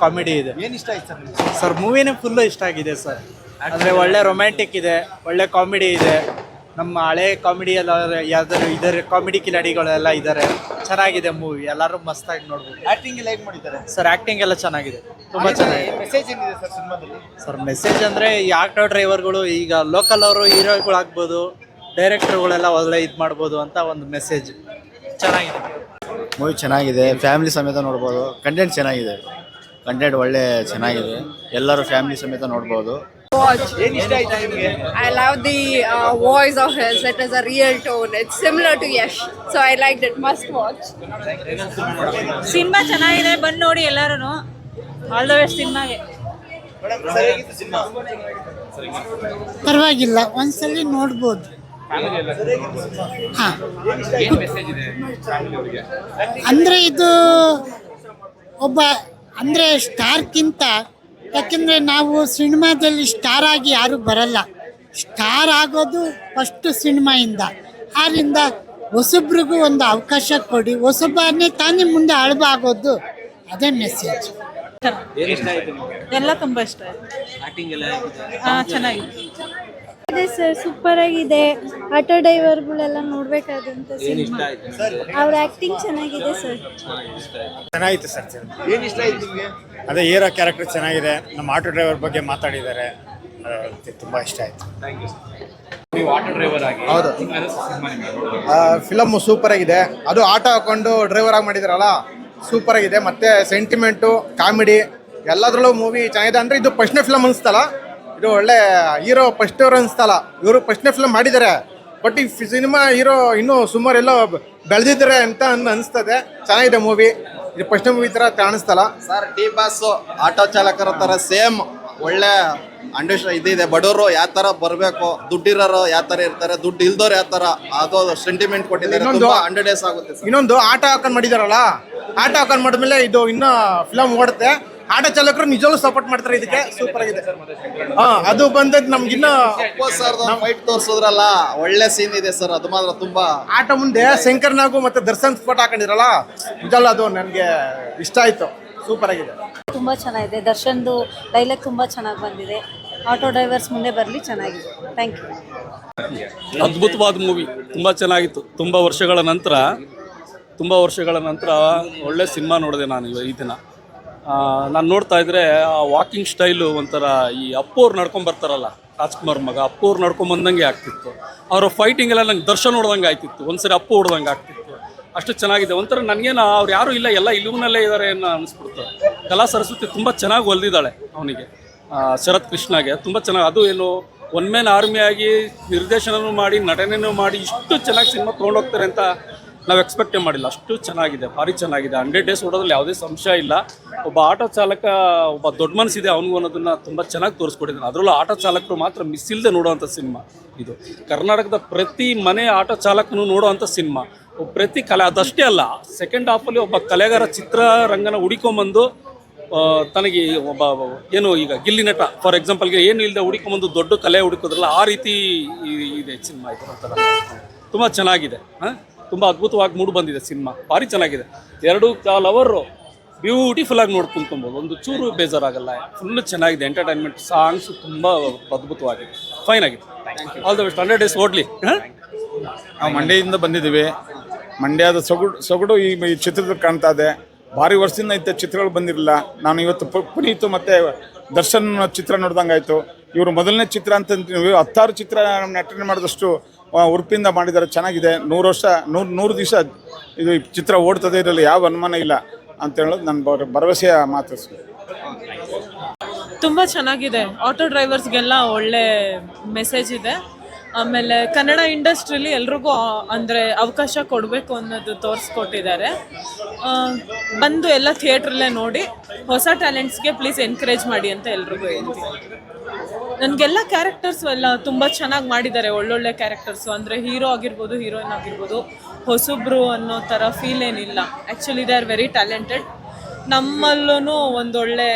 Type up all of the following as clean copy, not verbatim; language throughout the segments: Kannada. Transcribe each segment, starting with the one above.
ಕಾಮಿಡಿ ಇದೆ. ಏನು ಇಷ್ಟ ಆಯ್ತು ಸರ್ ನಿಮ್ಗೆ? ಸರ್ ಮೂವಿನೇ ಫುಲ್ಲು ಇಷ್ಟ ಆಗಿದೆ ಸರ್. ಅಂದರೆ ಒಳ್ಳೆ ರೊಮ್ಯಾಂಟಿಕ್ ಇದೆ, ಒಳ್ಳೆ ಕಾಮಿಡಿ ಇದೆ. ನಮ್ಮ ಹಳೆ ಕಾಮಿಡಿ ಎಲ್ಲ ಯಾವ್ದಾದ್ರು ಇದರ ಕಾಮಿಡಿ ಕಿಲಾಡಿಗಳೆಲ್ಲ ಇದ್ದಾರೆ. ಚೆನ್ನಾಗಿದೆ ಮೂವಿ, ಎಲ್ಲರೂ ಮಸ್ತಾಗಿ ನೋಡ್ಬೋದು. ಆಕ್ಟಿಂಗ್ ಎಲ್ಲ ಹೇಗೆ ಮಾಡಿದ್ದಾರೆ ಸರ್ ಆ್ಯಕ್ಟಿಂಗ್ ಎಲ್ಲ ಚೆನ್ನಾಗಿದೆ, ತುಂಬ ಚೆನ್ನಾಗಿದೆ. ಮೆಸೇಜ್ ಏನಿದೆ ಸರ್ ಸಿನಿಮಾದಲ್ಲಿ? ಸರ್ ಮೆಸೇಜ್ ಅಂದರೆ ಈ ಆಟೋ ಡ್ರೈವರ್ಗಳು ಈಗ ಲೋಕಲ್ ಅವರು ಹೀರೋಗಳಾಗ್ಬೋದು, ಡೈರೆಕ್ಟರ್ಗಳೆಲ್ಲ ಒಳ್ಳೆ ಇದು ಮಾಡ್ಬೋದು ಅಂತ ಒಂದು ಮೆಸೇಜ್ ಚೆನ್ನಾಗಿದೆ. ಮೂವಿ ಚೆನ್ನಾಗಿದೆ, ಫ್ಯಾಮಿಲಿ ಸಮೇತ ನೋಡ್ಬೋದು. ಕಂಟೆಂಟ್ ಚೆನ್ನಾಗಿದೆ, ಕಂಟೆಂಟ್ ಒಳ್ಳೆ ಚೆನ್ನಾಗಿದೆ, ಎಲ್ಲರೂ ಫ್ಯಾಮಿಲಿ ಸಮೇತ ನೋಡ್ಬೋದು. ಏನು ಇಷ್ಟ ಆಯ್ತು ನಿಮಗೆ? I love the voice of his. It is a real tone. It's similar to Yash, so I liked it. Must watch. Cinema ಚೆನ್ನಾಗಿದೆ, ಬಂದು ನೋಡಿ ಎಲ್ಲರೂ. ಆಲ್ ದ ಬೆಸ್ಟ್ ಸಿನಿಮಾಗೆ. ಮೇಡಮ್ ಸರ್ ಹೇಗಿತ್ತು ಸಿನಿಮಾ? ಪರವಾಗಿಲ್ಲ, ಒಂದ್ಸಲಿ ನೋಡ್ಬೋದು. ಹಾಂ, ಅಂದರೆ ಇದು ಒಬ್ಬ ಅಂದರೆ ಸ್ಟಾರ್ಕ್ಕಿಂತ, ಯಾಕೆಂದರೆ ನಾವು ಸಿನಿಮಾದಲ್ಲಿ ಸ್ಟಾರ್ ಆಗಿ ಯಾರೂ ಬರಲ್ಲ. ಸ್ಟಾರ್ ಆಗೋದು ಫಸ್ಟ್ ಸಿನಿಮಾಯಿಂದ. ಆದ್ದರಿಂದ ಹೊಸಬ್ರಿಗೂ ಒಂದು ಅವಕಾಶ ಕೊಡಿ, ಹೊಸಬನೇ ತಾನೇ ಮುಂದೆ ಅಳಬ ಆಗೋದು. ಅದೇ ಮೆಸೇಜ್. ಎಲ್ಲ ತುಂಬ ಇಷ್ಟ ಆಯ್ತು. ಚೆನ್ನಾಗಿದೆ ಇದೆ ಸರ್, ಸೂಪರ್ ಆಗಿದೆ. ಆಟೋ ಡ್ರೈವರ್ಗಳೆಲ್ಲ ನೋಡ್ಬೇಕಾದಂತ ಸಿನಿಮಾ. ಅವ್ರ ಆಕ್ಟಿಂಗ್ ಚೆನ್ನಾಗಿದೆ ಸರ್. ಚೆನ್ನಾಗಿತ್ತು ಸರ್. ಏನು ಇಷ್ಟ ಆಯ್ತು ನಿಮಗೆ? ಅದೇ ಹೀರೋ ಕ್ಯಾರೆಕ್ಟರ್ ಚೆನ್ನಾಗಿದೆ. ನಮ್ಮ ಆಟೋ ಡ್ರೈವರ್ ಬಗ್ಗೆ ಮಾತಾಡಿದ್ದಾರೆ, ತುಂಬ ಇಷ್ಟ ಆಯಿತು. ಹೌದು, ಫಿಲಮ್ ಸೂಪರ್ ಆಗಿದೆ. ಅದು ಆಟೋ ಹಾಕೊಂಡು ಡ್ರೈವರ್ ಆಗಿ ಮಾಡಿದಾರಲ್ಲ, ಸೂಪರ್ ಆಗಿದೆ. ಮತ್ತೆ ಸೆಂಟಿಮೆಂಟು, ಕಾಮಿಡಿ ಎಲ್ಲದ್ರಲ್ಲೂ ಮೂವಿ ಚೆನ್ನಾಗಿದೆ. ಅಂದರೆ ಇದು ಫಸ್ಟ್ನೇ ಫಿಲಮ್ ಅನಿಸ್ತಲ್ಲ, ಇದು ಒಳ್ಳೆ ಹೀರೋ ಫಸ್ಟ್ ಅವ್ರು ಅನಿಸ್ತಲ್ಲ. ಇವರು ಫಸ್ಟ್ನೇ ಫಿಲಮ್ ಮಾಡಿದ್ದಾರೆ, ಬಟ್ ಈ ಸಿನಿಮಾ ಹೀರೋ ಇನ್ನೂ ಸುಮಾರು ಎಲ್ಲ ಬೆಳೆದಿದ್ದಾರೆ ಅಂತ ಅನಿಸ್ತದೆ. ಚೆನ್ನಾಗಿದೆ ಮೂವಿ. ಇದು ಫಸ್ಟ್ನೇ ಮೂವಿ ಥರ ಕಾಣಿಸ್ತಲ್ಲ ಸರ್. ಟಿ ಬಾಸ್ ಆಟೋ ಚಾಲಕರ ಥರ ಸೇಮ್ ಒಳ್ಳೆ ಇದಿದೆ. ಬಡವರು ಯಾವ ಥರ ಬರಬೇಕು, ದುಡ್ಡಿರೋರು ಯಾವ ಥರ ಇರ್ತಾರೆ, ದುಡ್ಡು ಇಲ್ದವ್ರು ಯಾವ ಥರ, ಅದು ಸೆಂಟಿಮೆಂಟ್ ಕೊಟ್ಟಿದ್ದಾರೆ. 100 days ಆಗುತ್ತೆ ಸರ್. ಇನ್ನೊಂದು ಆಟೋ ಹಾಕೊಂಡು ಮಾಡಿದಾರಲ್ಲ, ಆಟೋ ಹಾಕೊಂಡು ಮಾಡಿದ್ಮೇಲೆ ಇದು ಇನ್ನೂ ಫಿಲಮ್ ಓಡುತ್ತೆ. ಆಟೋ ಚಾಲಕರು ನಿಜವೂ ಸಪೋರ್ಟ್ ಮಾಡ್ತಾರೆ ಇದಕ್ಕೆ. ಸೂಪರ್ ಆಗಿದೆ. ಅದು ಬಂದದ್ದು ನಮ್ಗಿನ್ನ ಫೈಟ್ ತೋರಿಸೋದ್ರಲ್ಲ, ಒಳ್ಳೆ ಸೀನ್ ಇದೆ ಸರ್. ಅದು ಮಾತ್ರ ತುಂಬಾ. ಆಟೋ ಮುಂದೆ ಶಂಕರ್ ನಾಗು ಮತ್ತೆ ದರ್ಶನ್ ಸ್ಪಾಟ್ ಹಾಕೊಂಡಿರಲ್ಲ, ನಿಜವಲ್ಲ ಅದು ನನಗೆ ಇಷ್ಟ ಆಯ್ತು. ಸೂಪರ್ ಆಗಿದೆ, ತುಂಬ ಚೆನ್ನಾಗಿದೆ. ದರ್ಶನ್ದು ಡೈಲಾಗ್ ತುಂಬ ಚೆನ್ನಾಗಿ ಬಂದಿದೆ. ಆಟೋ ಡ್ರೈವರ್ಸ್ ಮುಂದೆ ಬರಲಿ, ಚೆನ್ನಾಗಿದೆ. Thank you. ಅದ್ಭುತವಾದ ಮೂವಿ, ತುಂಬ ಚೆನ್ನಾಗಿತ್ತು. ತುಂಬ ವರ್ಷಗಳ ನಂತರ ಒಳ್ಳೆ ಸಿನಿಮಾ ನೋಡಿದೆ ನಾನು ಈ ದಿನ. ನಾನು ನೋಡ್ತಾ ಇದ್ರೆ ಆ ವಾಕಿಂಗ್ ಸ್ಟೈಲು ಒಂಥರ ಈ ಅಪ್ಪೋರು ನಡ್ಕೊಂಬರ್ತಾರಲ್ಲ, ರಾಜ್ಕುಮಾರ್ ಮಗ ಅಪ್ಪೋರು ನಡ್ಕೊಂಬಂದಂಗೆ ಆಗ್ತಿತ್ತು. ಅವರ ಫೈಟಿಂಗ್ ಎಲ್ಲ ನಂಗೆ ದರ್ಶನ್ ಹೊಡ್ದಂಗೆ ಆಗ್ತಿತ್ತು, ಒಂದ್ಸರಿ ಅಪ್ಪು ಹೊಡ್ದಂಗೆ ಆಗ್ತಿತ್ತು. ಅಷ್ಟು ಚೆನ್ನಾಗಿದೆ. ಒಂಥರ ನನಗೇನು ಅವ್ರು ಯಾರೂ ಇಲ್ಲ, ಎಲ್ಲ ಇಲ್ಲೂನಲ್ಲೇ ಇದ್ದಾರೆ ಅನ್ನೋ ಅನಿಸ್ಬಿಡ್ತು. ಕಲಾ ಸರಸ್ವತಿ ತುಂಬ ಚೆನ್ನಾಗಿ ಹೊಲ್ದಿದ್ದಾಳೆ ಅವನಿಗೆ, ಶರತ್ ಕೃಷ್ಣಗೆ ತುಂಬ ಚೆನ್ನಾಗಿ. ಅದು ಏನು ಒನ್ ಮ್ಯಾನ್ ಆರ್ಮಿಯಾಗಿ ನಿರ್ದೇಶನನೂ ಮಾಡಿ ನಟನೆಯೂ ಮಾಡಿ ಇಷ್ಟು ಚೆನ್ನಾಗಿ ಸಿನಿಮಾ ತೊಗೊಂಡೋಗ್ತಾರೆ ಅಂತ ನಾವು ಎಕ್ಸ್ಪೆಕ್ಟೇ ಮಾಡಿಲ್ಲ. ಅಷ್ಟು ಚೆನ್ನಾಗಿದೆ, ಭಾರಿ ಚೆನ್ನಾಗಿದೆ. 100 days ಓಡೋದ್ರಲ್ಲಿ ಯಾವುದೇ ಸಂಶಯ ಇಲ್ಲ. ಒಬ್ಬ ಆಟೋ ಚಾಲಕ ಒಬ್ಬ ದೊಡ್ಡ ಮನಸ್ಸಿದೆ ಅವನಿಗೂ ಅನ್ನೋದನ್ನು ತುಂಬ ಚೆನ್ನಾಗಿ ತೋರಿಸ್ಕೊಟ್ಟಿದ್ದಾನೆ. ಅದರಲ್ಲೂ ಆಟೋ ಚಾಲಕರು ಮಾತ್ರ ಮಿಸ್ ಇಲ್ಲದೆ ನೋಡುವಂಥ ಸಿನಿಮಾ ಇದು. ಕರ್ನಾಟಕದ ಪ್ರತಿ ಮನೆ ಆಟೋ ಚಾಲಕನು ನೋಡುವಂಥ ಸಿನಿಮಾ. ಪ್ರತಿ ಕಲೆ ಅದಷ್ಟೇ ಅಲ್ಲ, ಸೆಕೆಂಡ್ ಹಾಫಲ್ಲಿ ಒಬ್ಬ ಕಲೆಗಾರ ಚಿತ್ರರಂಗನ ಹುಡಿಕೊಂಬಂದು ತನಗೆ ಒಬ್ಬ ಏನು ಈಗ ಗಿಲ್ಲಿ ನಟ ಫಾರ್ ಎಕ್ಸಾಂಪಲ್ಗೆ ಏನು ಇಲ್ಲದೆ ಹುಡಿಕೊಂಬಂದು ದೊಡ್ಡ ಕಲೆ ಹುಡುಕೋದ್ರಲ್ಲ, ಆ ರೀತಿ ಇದೆ ಸಿನಿಮಾ. ಇದು ಒಂಥರ ತುಂಬ ಚೆನ್ನಾಗಿದೆ. ತುಂಬ ಅದ್ಭುತವಾಗಿ ಮೂಡಿ ಬಂದಿದೆ ಸಿನಿಮಾ, ಭಾರಿ ಚೆನ್ನಾಗಿದೆ. 2.25 hours ಬ್ಯೂಟಿಫುಲ್ ಆಗಿ ನೋಡಿ ಕುಂತ್ಕೊಬೋದು, ಒಂದು ಚೂರು ಬೇಜಾರಾಗಲ್ಲ. ಫುಲ್ಲು ಚೆನ್ನಾಗಿದೆ. ಎಂಟರ್ಟೈನ್ಮೆಂಟ್, ಸಾಂಗ್ಸು ತುಂಬ ಅದ್ಭುತವಾಗಿದೆ, ಫೈನ್ ಆಗಿದೆ. All the best. 100 days ಓಡಲಿ. ನಾವು ಮಂಡ್ಯದಿಂದ ಬಂದಿದ್ದೀವಿ. ಮಂಡ್ಯದ ಸೊಗಡು ಈ ಚಿತ್ರದಲ್ಲಿ ಕಾಣ್ತಾ ಇದೆ. ಭಾರಿ ವರ್ಷದಿಂದ ಇಂಥ ಚಿತ್ರಗಳು ಬಂದಿರಲಿಲ್ಲ. ನಾನು ಇವತ್ತು ಪುನೀತ್ ಮತ್ತು ದರ್ಶನ್ ಚಿತ್ರ ನೋಡ್ದಂಗಾಯಿತು. ಇವರು ಮೊದಲನೇ ಚಿತ್ರ ಅಂತ 10 ಚಿತ್ರ ನಟನೆ ಮಾಡಿದಷ್ಟು ಉರುಪಿಂದ ಮಾಡಿದ್ದಾರೆ. ಚೆನ್ನಾಗಿದೆ. 100 ದಿವಸ ಇದು ಚಿತ್ರ ಓಡ್ತದೆ, ಇದರಲ್ಲಿ ಯಾವ ಅನುಮಾನ ಇಲ್ಲ ಅಂತ ಹೇಳೋದು ನನ್ನ ಭರವಸೆಯ ಮಾತು. ತುಂಬ ಚೆನ್ನಾಗಿದೆ. ಆಟೋ ಡ್ರೈವರ್ಸ್ಗೆಲ್ಲ ಒಳ್ಳೆ ಮೆಸೇಜ್ ಇದೆ. ಆಮೇಲೆ ಕನ್ನಡ ಇಂಡಸ್ಟ್ರಿಲಿ ಎಲ್ರಿಗೂ ಅಂದರೆ ಅವಕಾಶ ಕೊಡಬೇಕು ಅನ್ನೋದು ತೋರಿಸ್ಕೊಟ್ಟಿದ್ದಾರೆ. ಬಂದು ಎಲ್ಲ ಥಿಯೇಟ್ರಲ್ಲೇ ನೋಡಿ ಹೊಸ ಟ್ಯಾಲೆಂಟ್ಸ್ಗೆ ಪ್ಲೀಸ್ ಎನ್ಕರೇಜ್ ಮಾಡಿ ಅಂತ ಎಲ್ರಿಗೂ ಹೇಳ್ತೀನಿ. ನನಗೆಲ್ಲ ಕ್ಯಾರೆಕ್ಟರ್ಸು ಎಲ್ಲ ತುಂಬ ಚೆನ್ನಾಗಿ ಮಾಡಿದ್ದಾರೆ, ಒಳ್ಳೊಳ್ಳೆ ಕ್ಯಾರೆಕ್ಟರ್ಸು. ಅಂದರೆ ಹೀರೋ ಆಗಿರ್ಬೋದು, ಹೀರೋಯಿನ್ ಆಗಿರ್ಬೋದು, ಹೊಸಬ್ರು ಅನ್ನೋ ಥರ ಫೀಲ್ ಏನಿಲ್ಲ. Actually they are very talented. ನಮ್ಮಲ್ಲೂ ಒಂದೊಳ್ಳೆ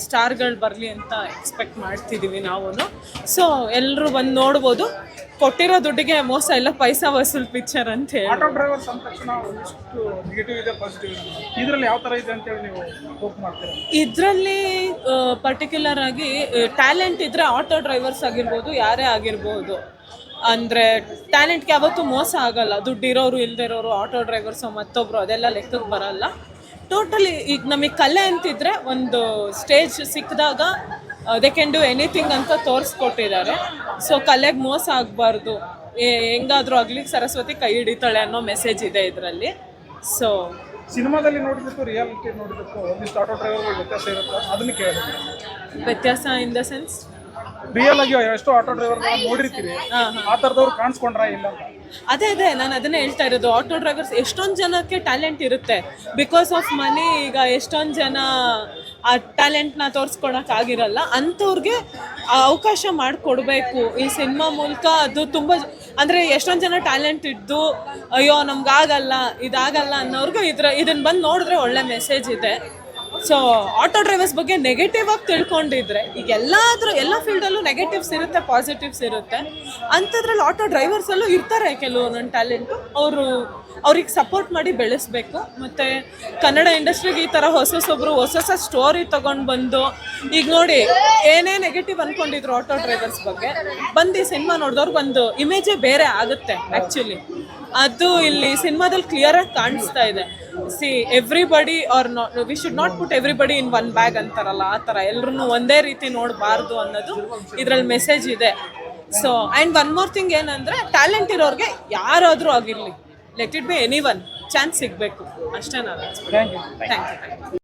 ಸ್ಟಾರ್ಗಳು ಬರಲಿ ಅಂತ ಎಕ್ಸ್ಪೆಕ್ಟ್ ಮಾಡ್ತಿದ್ದೀವಿ ನಾವು. ಸೊ ಎಲ್ಲರೂ ಬಂದು ನೋಡ್ಬೋದು. ಕೊಟ್ಟಿರೋ ದುಡ್ಡಿಗೆ ಮೋಸ ಇಲ್ಲ, ಪೈಸಾ ವಸೂಲ್ ಪಿಕ್ಚರ್ ಅಂತ ಹೇಳಿ. ಆಟೋ ಡ್ರೈವರ್ಸ್ ಅಂದ ತಕ್ಷಣ ಒಂದಿಷ್ಟು ನೆಗೆಟಿವ್ ಇದೆ, ಪಾಸಿಟಿವ್ ಇದೆ. ಇದರಲ್ಲಿ ಯಾವ ಥರ ಇದೆ ಅಂತೇಳಿ ನೀವು ಹೋಪ್ ಮಾಡ್ತೀರಾ? ಇದರಲ್ಲಿ ಪರ್ಟಿಕ್ಯುಲರ್ ಆಗಿ ಟ್ಯಾಲೆಂಟ್ ಇದ್ರೆ ಆಟೋ ಡ್ರೈವರ್ಸ್ ಆಗಿರ್ಬೋದು, ಯಾರೇ ಆಗಿರ್ಬೋದು, ಅಂದರೆ ಟ್ಯಾಲೆಂಟ್ಗೆ ಯಾವತ್ತೂ ಮೋಸ ಆಗಲ್ಲ. ದುಡ್ಡಿರೋರು ಇಲ್ಲದೆ ಇರೋರು, ಆಟೋ ಡ್ರೈವರ್ಸು ಮತ್ತೊಬ್ಬರು, ಅದೆಲ್ಲ ಲೆಕ್ಕಕ್ಕೆ ಬರಲ್ಲ. ಟೋಟಲಿ ಈಗ ನಮಗೆ ಕಲೆ ಅಂತಿದ್ರೆ ಒಂದು ಸ್ಟೇಜ್ ಸಿಕ್ಕಿದಾಗ ದೇ ಕ್ಯಾನ್ ಡೂ ಎನಿಥಿಂಗ್ ಅಂತ ತೋರಿಸ್ಕೊಟ್ಟಿದ್ದಾರೆ. ಸೊ ಕಲೆಗೆ ಮೋಸ ಆಗಬಾರ್ದು, ಹೆಂಗಾದರೂ ಆಗಲಿ ಸರಸ್ವತಿ ಕೈ ಹಿಡಿತಾಳೆ ಅನ್ನೋ ಮೆಸೇಜ್ ಇದೆ ಇದರಲ್ಲಿ. ಸೊ ಸಿನಿಮಾದಲ್ಲಿ ನೋಡಿದ್ದಕ್ಕೂ ರಿಯಾಲಿಟಿ ನೋಡಿದ್ದಕ್ಕೂ ಒಂದಿಷ್ಟು ಆಟೋ ಡ್ರೈವರ್ಗಳು ವ್ಯತ್ಯಾಸ ಇರುತ್ತೆ, ಅದನ್ನು ಕೇಳಿದೆ. ವ್ಯತ್ಯಾಸ ಇನ್ ದ ಸೆನ್ಸ್ ರಿಯಲ್ ಆಗಿ ಎಷ್ಟೋ ಆಟೋ ಡ್ರೈವರ್ಗಳನ್ನ ನೋಡಿರ್ತೀರಿ, ಆ ಥರದವ್ರು ಕಾಣಿಸ್ಕೊಂಡ್ರಾ ಇಲ್ಲ ಅಂತ? ಅದೇ ನಾನು ಅದನ್ನೇ ಹೇಳ್ತಾ ಇರೋದು. ಆಟೋ ಡ್ರೈವರ್ಸ್ ಎಷ್ಟೊಂದು ಜನಕ್ಕೆ ಟ್ಯಾಲೆಂಟ್ ಇರುತ್ತೆ, ಬಿಕಾಸ್ ಆಫ್ ಮನಿ ಈಗ ಎಷ್ಟೊಂದು ಜನ ಆ ಟ್ಯಾಲೆಂಟ್ನ ತೋರಿಸ್ಕೊಳಕ್ಕಾಗಿರಲ್ಲ. ಅಂಥವ್ರಿಗೆ ಅವಕಾಶ ಮಾಡಿಕೊಡ್ಬೇಕು ಈ ಸಿನಿಮಾ ಮೂಲಕ. ಅದು ತುಂಬ ಅಂದರೆ ಎಷ್ಟೊಂದು ಜನ ಟ್ಯಾಲೆಂಟ್ ಇದ್ದು ಅಯ್ಯೋ ನಮ್ಗಾಗಲ್ಲ ಇದಾಗಲ್ಲ ಅನ್ನೋರ್ಗೆ ಇದನ್ನು ಬಂದು ನೋಡಿದ್ರೆ ಒಳ್ಳೆ ಮೆಸೇಜ್ ಇದೆ. ಸೊ ಆಟೋ ಡ್ರೈವರ್ಸ್ ಬಗ್ಗೆ ನೆಗೆಟಿವ್ ಆಗಿ ತಿಳ್ಕೊಂಡಿದ್ರೆ, ಈಗ ಎಲ್ಲ ಫೀಲ್ಡಲ್ಲೂ ನೆಗೆಟಿವ್ಸ್ ಇರುತ್ತೆ, ಪಾಸಿಟಿವ್ಸ್ ಇರುತ್ತೆ. ಅಂಥದ್ರಲ್ಲಿ ಆಟೋ ಡ್ರೈವರ್ಸಲ್ಲೂ ಇರ್ತಾರೆ ಕೆಲವೊಂದೊಂದು ಟ್ಯಾಲೆಂಟು. ಅವ್ರಿಗೆ ಸಪೋರ್ಟ್ ಮಾಡಿ ಬೆಳೆಸಬೇಕು. ಮತ್ತು ಕನ್ನಡ ಇಂಡಸ್ಟ್ರಿಗೆ ಈ ಥರ ಹೊಸ ಸ್ಟೋರಿ ತೊಗೊಂಡು ಬಂದು, ಈಗ ನೋಡಿ ಏನೇ ನೆಗೆಟಿವ್ ಅಂದ್ಕೊಂಡಿದ್ರು ಆಟೋ ಡ್ರೈವರ್ಸ್ ಬಗ್ಗೆ, ಬಂದು ಈ ಸಿನಿಮಾ ನೋಡಿದವ್ರಿಗೆ ಒಂದು ಇಮೇಜೇ ಬೇರೆ ಆಗುತ್ತೆ ಆ್ಯಕ್ಚುಲಿ. ಅದು ಇಲ್ಲಿ ಸಿನಿಮಾದಲ್ಲಿ ಕ್ಲಿಯರಾಗಿ ಕಾಣಿಸ್ತಾ ಇದೆ. C everybody are not, we should not put everybody in one bag ಅಂತಾರಲ್ಲ, ಆ ಥರ ಎಲ್ಲರೂ ಒಂದೇ ರೀತಿ ನೋಡಬಾರ್ದು ಅನ್ನೋದು ಇದರಲ್ಲಿ ಮೆಸೇಜ್ ಇದೆ. So and one more thing ಏನಂದರೆ, ಟ್ಯಾಲೆಂಟ್ ಇರೋರಿಗೆ ಯಾರಾದರೂ ಆಗಿರಲಿ, let it be any one, chance ಸಿಗಬೇಕು ಅಷ್ಟೇ. ನಾನು ಥ್ಯಾಂಕ್ ಯು.